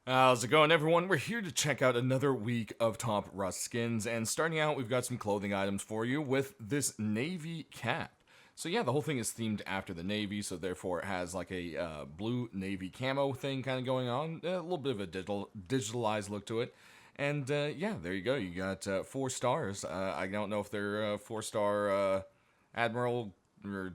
How's it going, everyone? We're here to check out another week of Top Rust skins, and starting out, we've got some clothing items for you with this navy cap. So yeah, the whole thing is themed after the navy, so therefore it has like a blue navy camo thing kind of going on, a little bit of a digitalized look to it. And yeah, there you go. You got 4 stars. I don't know if they're 4-star admiral or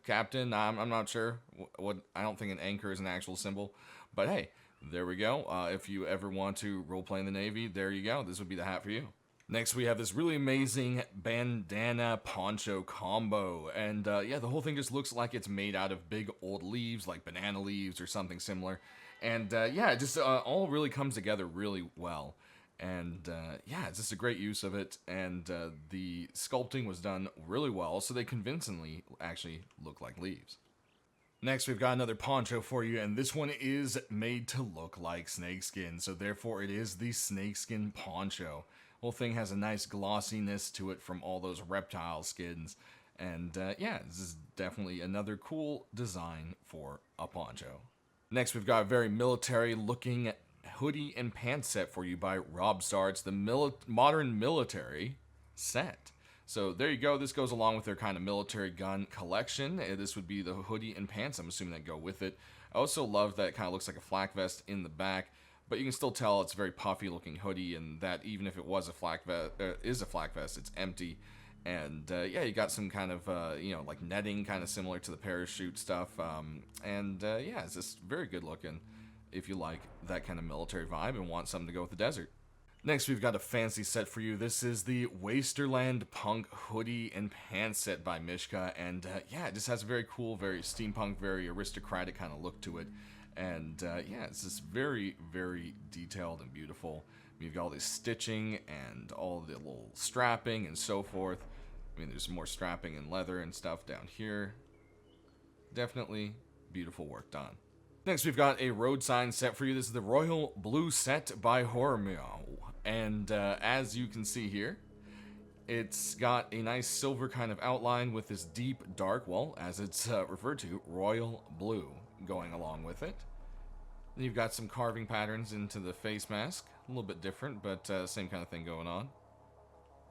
captain. I'm not sure. What I don't think an anchor is an actual symbol, but hey. There we go. If you ever want to roleplay in the Navy, there you go. This would be the hat for you. Next, we have this really amazing bandana poncho combo. And yeah, the whole thing just looks like it's made out of big old leaves, like banana leaves or something similar. And yeah, it just all really comes together really well. And yeah, it's just a great use of it. And the sculpting was done really well, so they convincingly actually look like leaves. Next, we've got another poncho for you, and this one is made to look like snakeskin, so therefore it is the snakeskin poncho. Whole thing has a nice glossiness to it from all those reptile skins, and yeah, this is definitely another cool design for a poncho. Next, we've got a very military-looking hoodie and pants set for you by Robstar. It's the modern military set. So there you go. This goes along with their kind of military gun collection. This would be the hoodie and pants, I'm assuming, that go with it. I also love that it kind of looks like a flak vest in the back, but you can still tell it's a very puffy looking hoodie, and that even if it was a flak vest, it's empty. And yeah, you got some kind of you know, like netting, kind of similar to the parachute stuff. And yeah, it's just very good looking if you like that kind of military vibe and want something to go with the desert. Next, we've got a fancy set for you. This is the Wasterland Punk hoodie and pants set by Mishka, and yeah, it just has a very cool, very steampunk, very aristocratic kind of look to it. And yeah, it's just very, very detailed and beautiful. You've got all this stitching and all the little strapping and so forth. I mean, there's more strapping and leather and stuff down here. Definitely beautiful work done. Next, we've got a road sign set for you. This is the Royal Blue set by Hormio. And as you can see here, it's got a nice silver kind of outline with this deep dark, well, as it's referred to, royal blue going along with it. Then you've got some carving patterns into the face mask. A little bit different, but same kind of thing going on.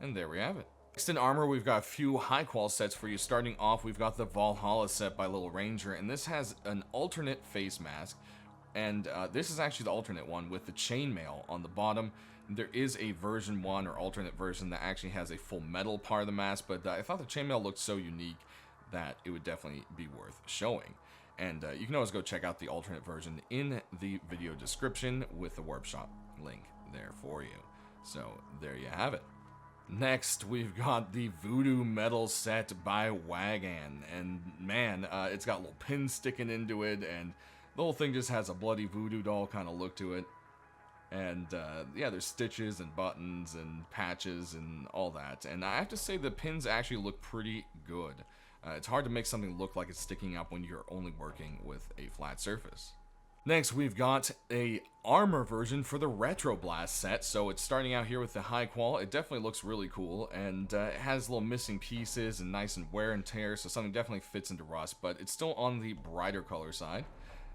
And there we have it. Next in armor, we've got a few high-qual sets for you. Starting off, we've got the Valhalla set by Little Ranger, and this has an alternate face mask. And this is actually the alternate one with the chainmail on the bottom. There is a version 1 or alternate version that actually has a full metal part of the mask, but I thought the chainmail looked so unique that it would definitely be worth showing. And you can always go check out the alternate version in the video description with the workshop link there for you. So there you have it. Next, we've got the Voodoo Metal set by Wagan, and man, it's got little pins sticking into it, and the whole thing just has a bloody voodoo doll kind of look to it. And yeah, there's stitches and buttons and patches and all that, and I have to say the pins actually look pretty good. It's hard to make something look like it's sticking up when you're only working with a flat surface. Next, we've got a armor version for the Retro Blast set. So it's starting out here with the high qual. It definitely looks really cool, and it has little missing pieces and nice and wear and tear, so something definitely fits into rust, but it's still on the brighter color side,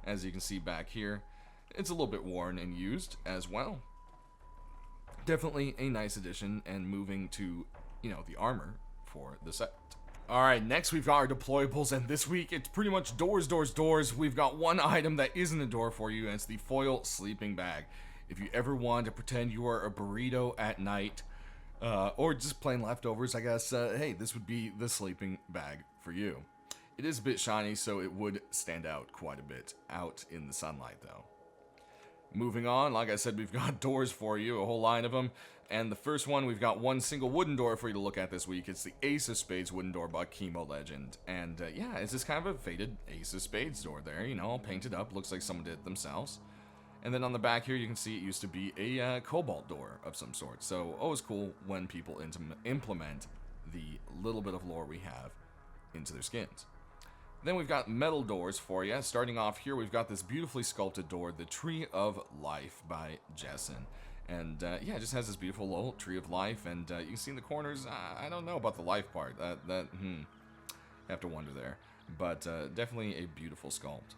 as you can see back here. It's a little bit worn and used as well. Definitely a nice addition and moving to, you know, the armor for the set. Alright, next we've got our deployables, and this week it's pretty much doors, doors, doors. We've got one item that isn't a door for you, and it's the foil sleeping bag. If you ever want to pretend you are a burrito at night, or just plain leftovers, I guess, hey, this would be the sleeping bag for you. It is a bit shiny, so it would stand out quite a bit out in the sunlight, though. Moving on, like I said, we've got doors for you, a whole line of them. And the first one, we've got one single wooden door for you to look at this week. It's the Ace of Spades wooden door by Chemo Legend. And yeah, it's just kind of a faded Ace of Spades door there, you know, all painted up. Looks like someone did it themselves. And then on the back here, you can see it used to be a cobalt door of some sort. So always cool when people implement the little bit of lore we have into their skins. Then we've got metal doors for you. Starting off here, we've got this beautifully sculpted door, the Tree of Life by Jessen. And yeah, it just has this beautiful little Tree of Life, and you can see in the corners, I don't know about the life part. Have to wonder there. But definitely a beautiful sculpt.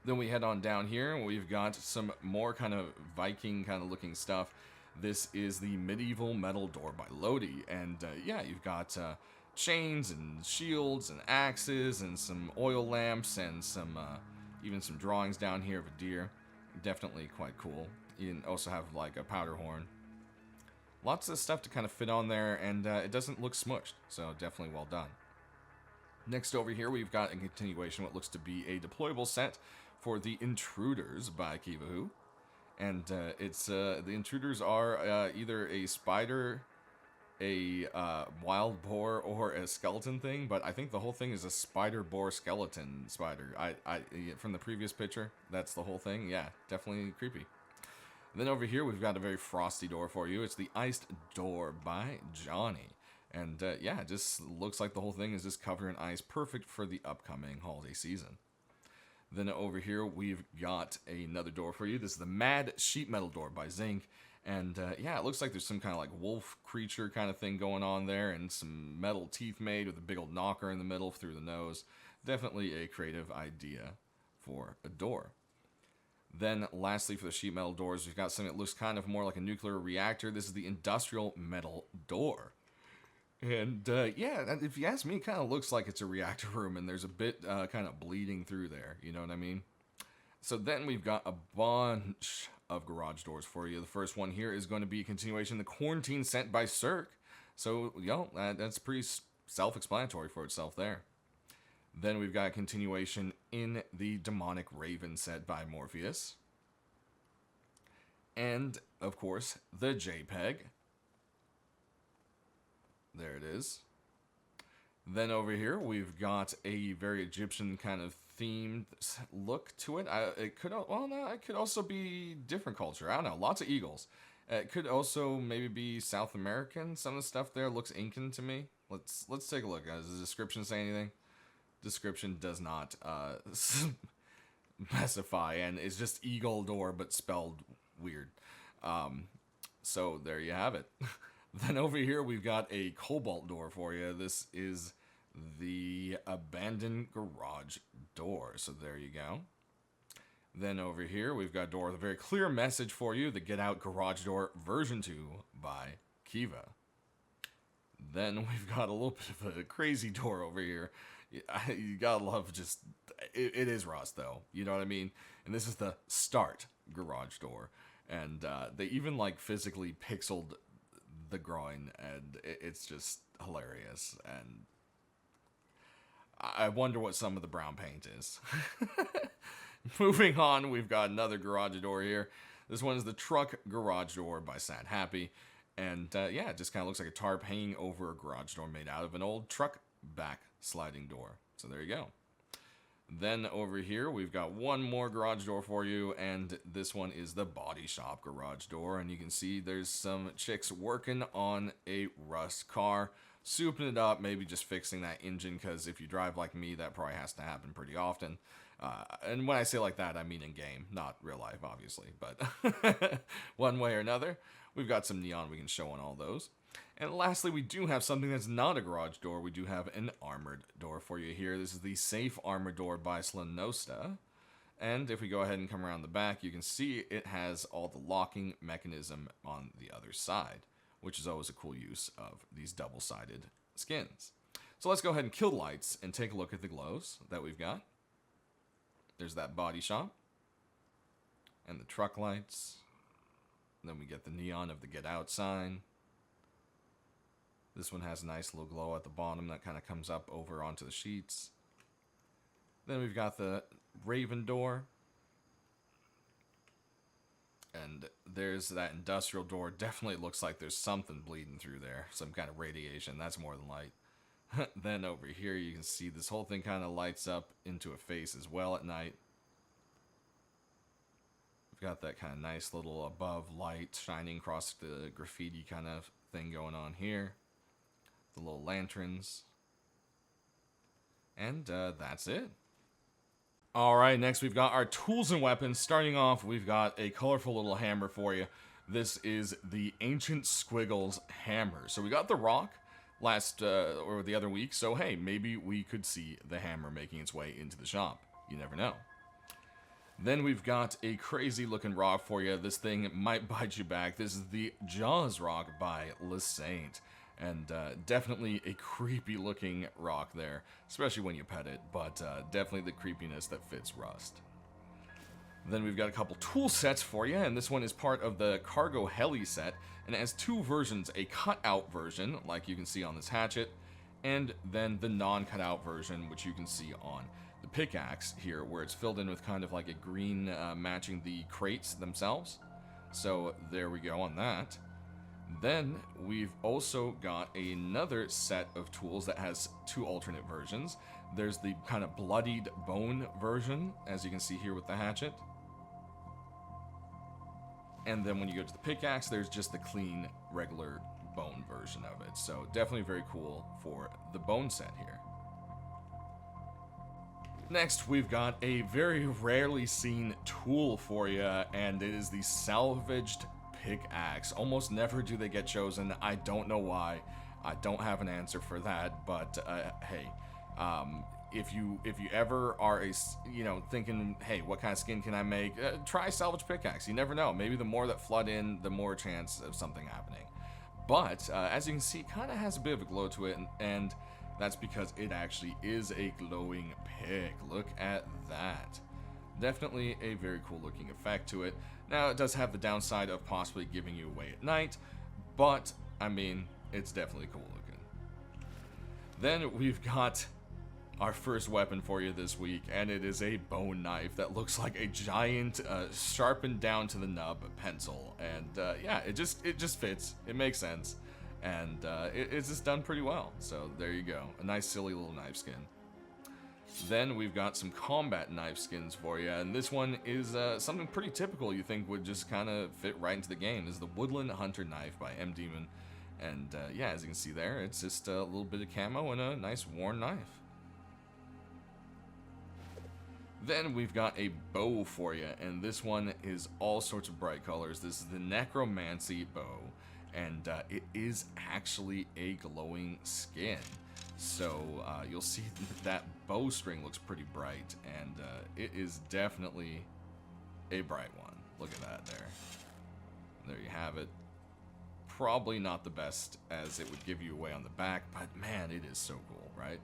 Then we head on down here, and we've got some more kind of Viking kind of looking stuff. This is the medieval metal door by Lodi, and yeah, you've got chains and shields and axes and some oil lamps and some even some drawings down here of a deer. Definitely quite cool. You can also have like a powder horn. Lots of stuff to kind of fit on there, and it doesn't look smushed, so definitely well done. Next over here, we've got a continuation of what looks to be a deployable set for the Intruders by Kivahu. And it's the Intruders are either a spider, a wild boar, or a skeleton thing, but I think the whole thing is a spider boar skeleton spider. From the previous picture, that's the whole thing. Yeah, definitely creepy. Then over here, we've got a very frosty door for you. It's the Iced Door by Johnny. And yeah, it just looks like the whole thing is just covered in ice, perfect for the upcoming holiday season. Then over here, we've got another door for you. This is the Mad Sheet Metal Door by Zinc. And yeah, it looks like there's some kind of like wolf creature kind of thing going on there, and some metal teeth made with a big old knocker in the middle through the nose. Definitely a creative idea for a door. Then lastly, for the sheet metal doors, we've got something that looks kind of more like a nuclear reactor. This is the Industrial Metal Door. And yeah, if you ask me, it kind of looks like it's a reactor room, and there's a bit kind of bleeding through there. You know what I mean? So then we've got a bunch of garage doors for you. The first one here is going to be a continuation of the Quarantine set by Cirque. So, you know, that's pretty self-explanatory for itself there. Then we've got a continuation in the Demonic Raven set by Morpheus. And, of course, the JPEG. There it is. Then over here, we've got a very Egyptian kind of themed look to it. It could also be different culture. I don't know. Lots of eagles. It could also maybe be South American. Some of the stuff there looks Incan to me. Let's take a look. Does the description say anything? Description does not specify, and it's just Eagle Door but spelled weird. So there you have it. Then over here we've got a Cobalt Door for you. This is the Abandoned Garage Door. So there you go. Then over here we've got a door with a very clear message for you, the Get Out Garage Door version 2 by Kiva. Then we've got a little bit of a crazy door over here. You gotta love just, it is Rust though, you know what I mean? And this is the Start Garage Door. And they even like physically pixeled the groin, and it's just hilarious. And I wonder what some of the brown paint is. Moving on, we've got another garage door here. This one is the Truck Garage Door by Sad Happy. And yeah, it just kind of looks like a tarp hanging over a garage door made out of an old truck back sliding door. So there you go. Then over here, we've got one more garage door for you, and this one is the Body Shop Garage Door. And you can see there's some chicks working on a Rust car, souping it up, maybe just fixing that engine, because if you drive like me, that probably has to happen pretty often. And when I say like that, I mean in game, not real life, obviously. But one way or another, we've got some neon we can show on all those. And lastly, we do have something that's not a garage door. We do have an armored door for you here. This is the Safe Armored Door by Slanosta. And if we go ahead and come around the back, you can see it has all the locking mechanism on the other side, which is always a cool use of these double-sided skins. So let's go ahead and kill the lights and take a look at the glows that we've got. There's that body shop and the truck lights. And then we get the neon of the Get Out sign. This one has a nice little glow at the bottom that kind of comes up over onto the sheets. Then we've got the Raven Door. And there's that industrial door. Definitely looks like there's something bleeding through there. Some kind of radiation. That's more than light. Then over here you can see this whole thing kind of lights up into a face as well at night. We've got that kind of nice little above light shining across the graffiti kind of thing going on here. The little lanterns. And that's it. Alright, next we've got our tools and weapons. Starting off, we've got a colorful little hammer for you. This is the Ancient Squiggles Hammer. So we got the rock last, or the other week, so hey, maybe we could see the hammer making its way into the shop. You never know. Then we've got a crazy looking rock for you. This thing might bite you back. This is the Jaws rock by LeSaint. And definitely a creepy looking rock there, especially when you pet it, but definitely the creepiness that fits Rust. Then we've got a couple tool sets for you, and this one is part of the Cargo Heli set, and it has two versions, a cut-out version, like you can see on this hatchet, and then the non-cut-out version, which you can see on the pickaxe here, where it's filled in with kind of like a green matching the crates themselves. So there we go on that. Then we've also got another set of tools that has two alternate versions. There's the kind of bloodied bone version, as you can see here with the hatchet. And then when you go to the pickaxe, there's just the clean, regular bone version of it. So definitely very cool for the bone set here. Next, we've got a very rarely seen tool for you, and it is the salvaged pickaxe. Almost never do they get chosen. I don't know why. I don't have an answer for that, but hey, if you ever are thinking, hey, what kind of skin can I make? Try salvage pickaxe. You never know. Maybe the more that flood in, the more chance of something happening. But as you can see, it kind of has a bit of a glow to it, and that's because it actually is a glowing pick. Look at that. Definitely a very cool looking effect to it. Now, it does have the downside of possibly giving you away at night, but I mean, it's definitely cool looking. Then we've got our first weapon for you this week, and it is a bone knife that looks like a giant sharpened down to the nub pencil. And yeah, it just fits. It makes sense. And it's just done pretty well. So there you go. A nice silly little knife skin. Then we've got some combat knife skins for you, and this one is something pretty typical you think would just kind of fit right into the game. This is the Woodland Hunter knife by M Demon. And yeah, as you can see there, it's just a little bit of camo and a nice worn knife. Then we've got a bow for you, and this one is all sorts of bright colors. This is the Necromancy bow, and it is actually a glowing skin. So you'll see that bowstring looks pretty bright, and it is definitely a bright one. Look at that there. There you have it. Probably not the best, as it would give you away on the back, but man, it is so cool, right?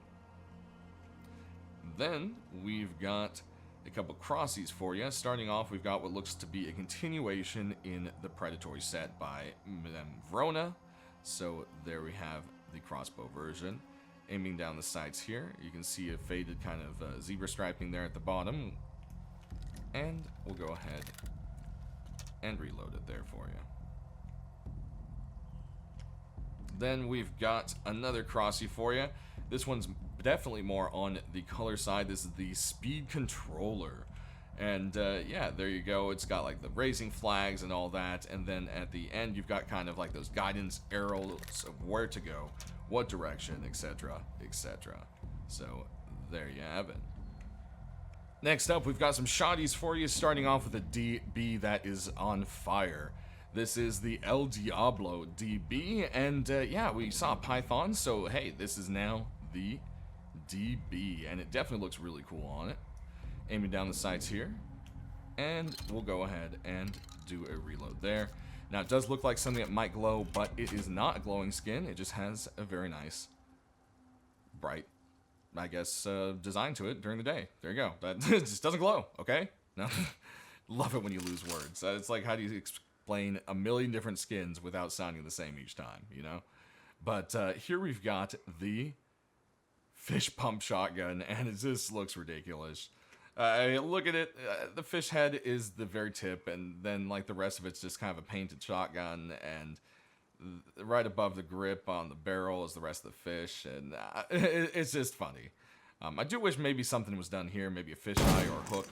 Then we've got a couple crossies for you. Starting off, we've got what looks to be a continuation in the Predatory set by Madame Vrona. So there we have the crossbow version. Aiming down the sights here, you can see a faded kind of zebra striping there at the bottom. And we'll go ahead and reload it there for you. Then we've got another crossie for you. This one's definitely more on the color side. This is the Speed Controller. And yeah, there you go. It's got like the raising flags and all that. And then at the end, you've got kind of like those guidance arrows of where to go, what direction, etc., etc. So there you have it. Next up, we've got some shotties for you, starting off with a DB that is on fire. This is the El Diablo DB, and yeah, we saw Python, so hey, this is now the DB, and it definitely looks really cool on it. Aiming down the sights here, and we'll go ahead and do a reload there. Now, it does look like something that might glow, but it is not a glowing skin. It just has a very nice, bright, I guess, design to it during the day. There you go. That just doesn't glow, okay? No, love it when you lose words. It's like, how do you explain a million different skins without sounding the same each time, you know? But here we've got the fish pump shotgun, and it just looks ridiculous. Look at it. The fish head is the very tip, and then like the rest of it's just kind of a painted shotgun, and right above the grip on the barrel is the rest of the fish, and it's just funny. I do wish maybe something was done here, maybe a fish eye or a hook,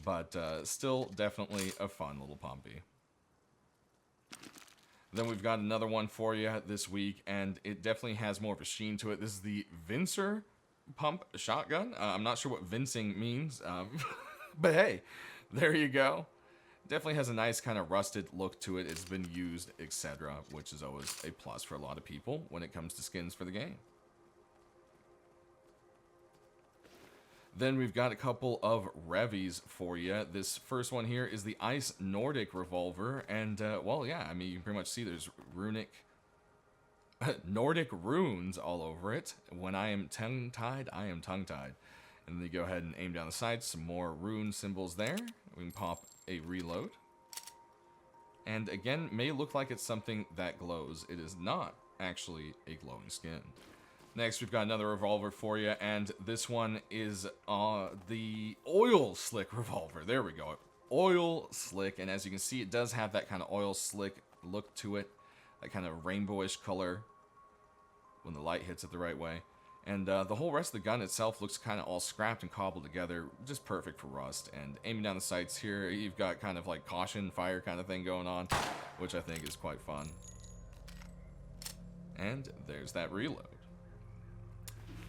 but still definitely a fun little pumpy. Then we've got another one for you this week, and it definitely has more of a sheen to it. This is the Vincer pump shotgun. I'm not sure what vincing means, but hey, there you go. Definitely has a nice kind of rusted look to it. It's been used, etc., which is always a plus for a lot of people when it comes to skins for the game. Then we've got a couple of Revies for you. This first one here is the Ice Nordic revolver, and well, yeah, I mean, you can pretty much see there's Nordic runes all over it. When I am tongue-tied, I am tongue-tied. And then you go ahead and aim down the sights, some more rune symbols there. We can pop a reload. And again, may look like it's something that glows. It is not actually a glowing skin. Next, we've got another revolver for you, and this one is the Oil Slick revolver. There we go. Oil Slick, and as you can see, it does have that kind of oil slick look to it. That kind of rainbowish color when the light hits it the right way. And the whole rest of the gun itself looks kind of all scrapped and cobbled together, just perfect for Rust. And aiming down the sights here, you've got kind of like caution fire kind of thing going on, which I think is quite fun. And there's that reload.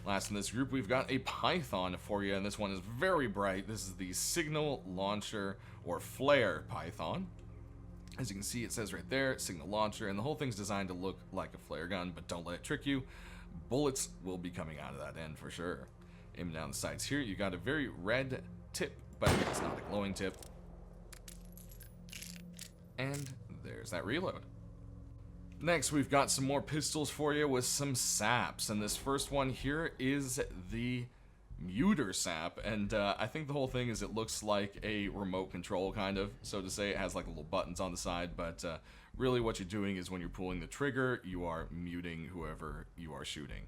Last in this group, we've got a Python for you, and this one is very bright. This is the Signal Launcher or Flare Python. As you can see, it says right there, Signal Launcher, and the whole thing's designed to look like a flare gun, but don't let it trick you. Bullets will be coming out of that end for sure. Aiming down the sights here, you got a very red tip, but it's not a glowing tip. And there's that reload. Next, we've got some more pistols for you with some saps, and this first one here is the Muter Sap, and I think the whole thing is it looks like a remote control kind of, so to say. It has like little buttons on the side, but really what you're doing is when you're pulling the trigger, you are muting whoever you are shooting.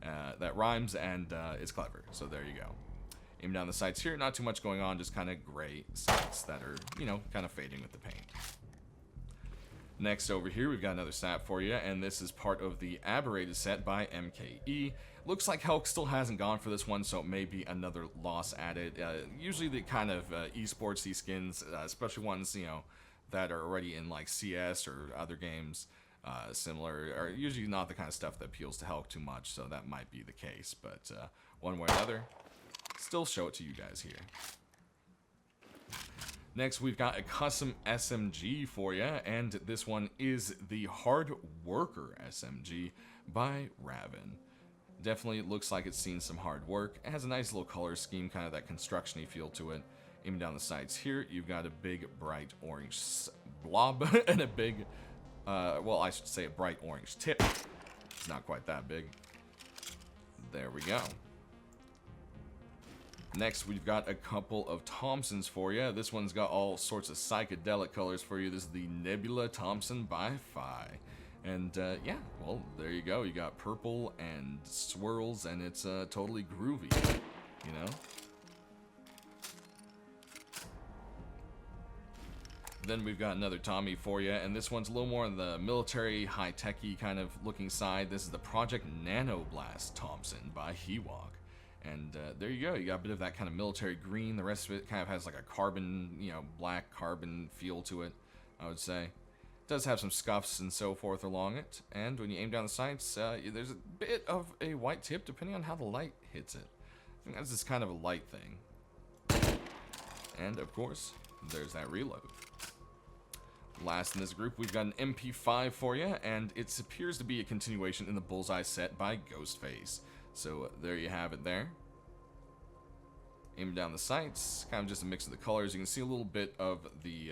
That rhymes, and it's clever, so there you go. Aim down the sights here, not too much going on, just kind of gray sights that are, you know, kind of fading with the paint. Next over here, we've got another sap for you, and this is part of the Aberrated set by MKE. Looks like Helk still hasn't gone for this one, so it may be another loss added. Usually the kind of esportsy skins, especially ones, you know, that are already in like CS or other games similar, are usually not the kind of stuff that appeals to Helk too much, so that might be the case. But one way or another, still show it to you guys here. Next, we've got a custom SMG for you, and this one is the Hard Worker SMG by Raven. Definitely looks like it's seen some hard work. It has a nice little color scheme, kind of that construction-y feel to it. Aiming down the sights here, you've got a big bright orange blob and a big, well, I should say a bright orange tip. It's not quite that big. There we go. Next, we've got a couple of Thompsons for you. This one's got all sorts of psychedelic colors for you. This is the Nebula Thompson by Phi. And yeah, well, there you go. You got purple and swirls, and it's totally groovy, you know? Then we've got another Tommy for you, and this one's a little more on the military, high-techy kind of looking side. This is the Project Nanoblast Thompson by Hewok. And there you go. You got a bit of that kind of military green. The rest of it kind of has like a carbon, you know, black carbon feel to it, I would say. It does have some scuffs and so forth along it. And when you aim down the sights, there's a bit of a white tip depending on how the light hits it. I think that's just kind of a light thing. And of course, there's that reload. Last in this group, we've got an MP5 for you, and it appears to be a continuation in the Bullseye set by Ghostface. So there you have it there. Aim down the sights, kind of just a mix of the colors. You can see a little bit of the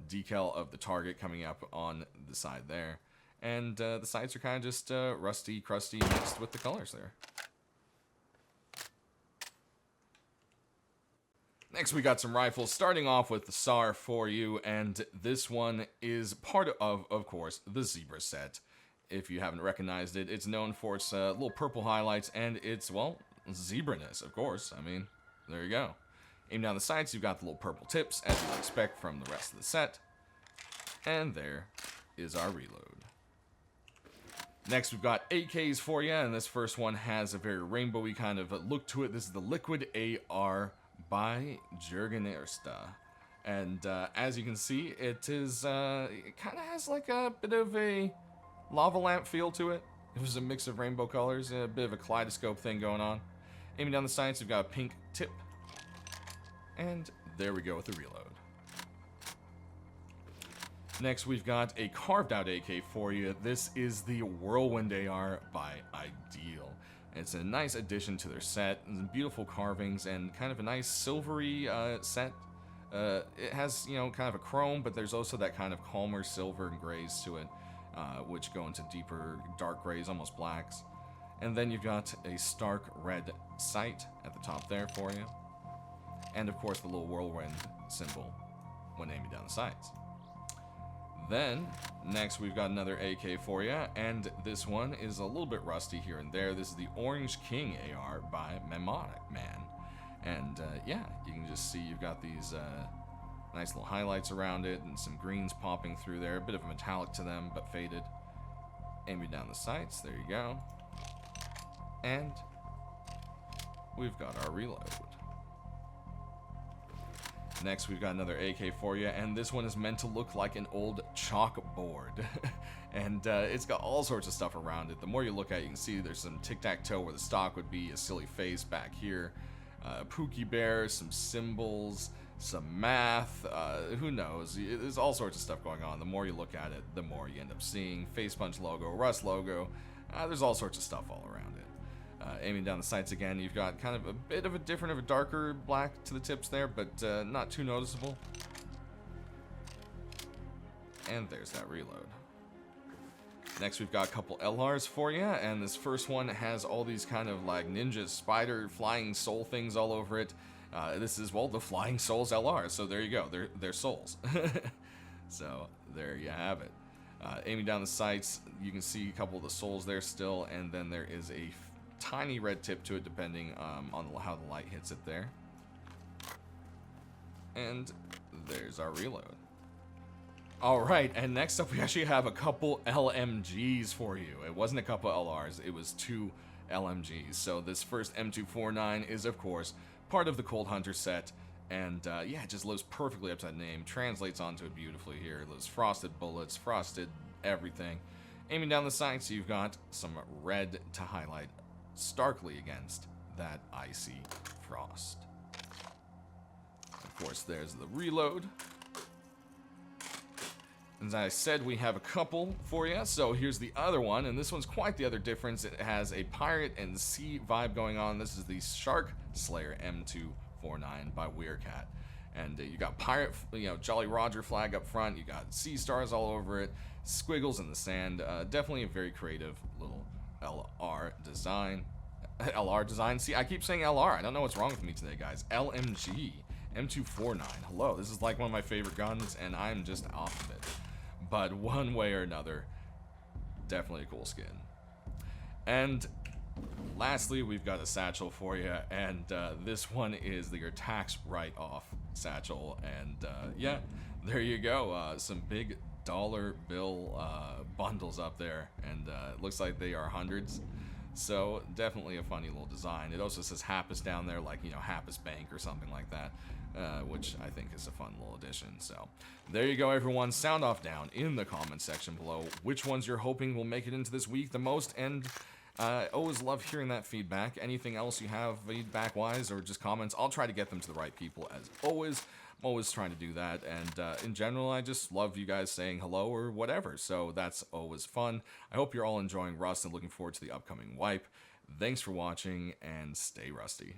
decal of the target coming up on the side there. And the sights are kind of just rusty, crusty, mixed with the colors there. Next, we got some rifles, starting off with the SAR for you, and this one is part of course, the Zebra set. If you haven't recognized it, it's known for its little purple highlights and its, well, zebra-ness, of course. I mean, there you go. Aim down the sights, you've got the little purple tips, as you'd expect from the rest of the set. And there is our reload. Next, we've got AKs for you, and this first one has a very rainbowy kind of look to it. This is the Liquid AR by Jurgenirsta. And as you can see, it is, it kind of has like a bit of a lava lamp feel to it. It was a mix of rainbow colors, a bit of a kaleidoscope thing going on. Aiming down the sights, we've got a pink tip. And there we go with the reload. Next, we've got a carved out AK for you. This is the Whirlwind AR by Ideal. It's a nice addition to their set, and beautiful carvings, and kind of a nice silvery set. It has, you know, kind of a chrome, but there's also that kind of calmer silver and grays to it, which go into deeper dark grays, almost blacks. And then you've got a stark red sight at the top there for you. And of course the little whirlwind symbol when aiming down the sights. Then, next we've got another AK for you, and this one is a little bit rusty here and there. This is the Orange King AR by Memotic Man. And yeah, you can just see you've got these nice little highlights around it and some greens popping through there. A bit of a metallic to them, but faded. Aiming down the sights, there you go. And we've got our reload. Next, we've got another AK for you, and this one is meant to look like an old chalkboard. And it's got all sorts of stuff around it. The more you look at it, you can see there's some tic-tac-toe where the stock would be, a silly face back here, Pookie Bear, some symbols, some math, who knows? There's all sorts of stuff going on. The more you look at it, the more you end up seeing. Face Punch logo, Rust logo, there's all sorts of stuff all around it. Aiming down the sights again, you've got kind of a bit of a different, of a darker black to the tips there, but not too noticeable. And there's that reload. Next, we've got a couple LRs for you, and this first one has all these kind of like ninja spider flying soul things all over it. This is, well, the Flying Souls LR, so there you go, they're souls. So there you have it. Aiming down the sights, you can see a couple of the souls there still, and then there is a tiny red tip to it depending on how the light hits it there. And there's our reload. Alright, and next up we actually have a couple LMGs for you. It wasn't a couple LRs, it was 2 LMGs. So this first M249 is, of course, part of the Cold Hunter set. And yeah, it just lives perfectly up to that name. Translates onto it beautifully here. It lives frosted bullets, frosted everything. Aiming down the sights, you've got some red to highlight starkly against that icy frost. Of course, there's the reload. As I said, we have a couple for you, so here's the other one, and this one's quite the other difference. It has a pirate and sea vibe going on. This is the Shark Slayer M249 by Weircat. And you got pirate, you know, Jolly Roger flag up front, you got sea stars all over it, squiggles in the sand. Definitely a very creative little LR design. LR design? See, I keep saying LR. I don't know what's wrong with me today, guys. LMG. M249. Hello, this is like one of my favorite guns, and I'm just off of it. But one way or another, definitely a cool skin. And lastly, we've got a satchel for you, and this one is your tax write-off satchel. And yeah, there you go. Some big dollar bill bundles up there, and it looks like they are hundreds. So definitely a funny little design. It also says Happus down there, like, you know, Happus Bank or something like that, which I think is a fun little addition. So there you go, everyone. Sound off down in the comment section below which ones you're hoping will make it into this week the most, and I always love hearing that feedback. Anything else you have feedback-wise or just comments, I'll try to get them to the right people as always. I'm always trying to do that, and in general, I just love you guys saying hello or whatever, so that's always fun. I hope you're all enjoying Rust and looking forward to the upcoming wipe. Thanks for watching, and stay rusty.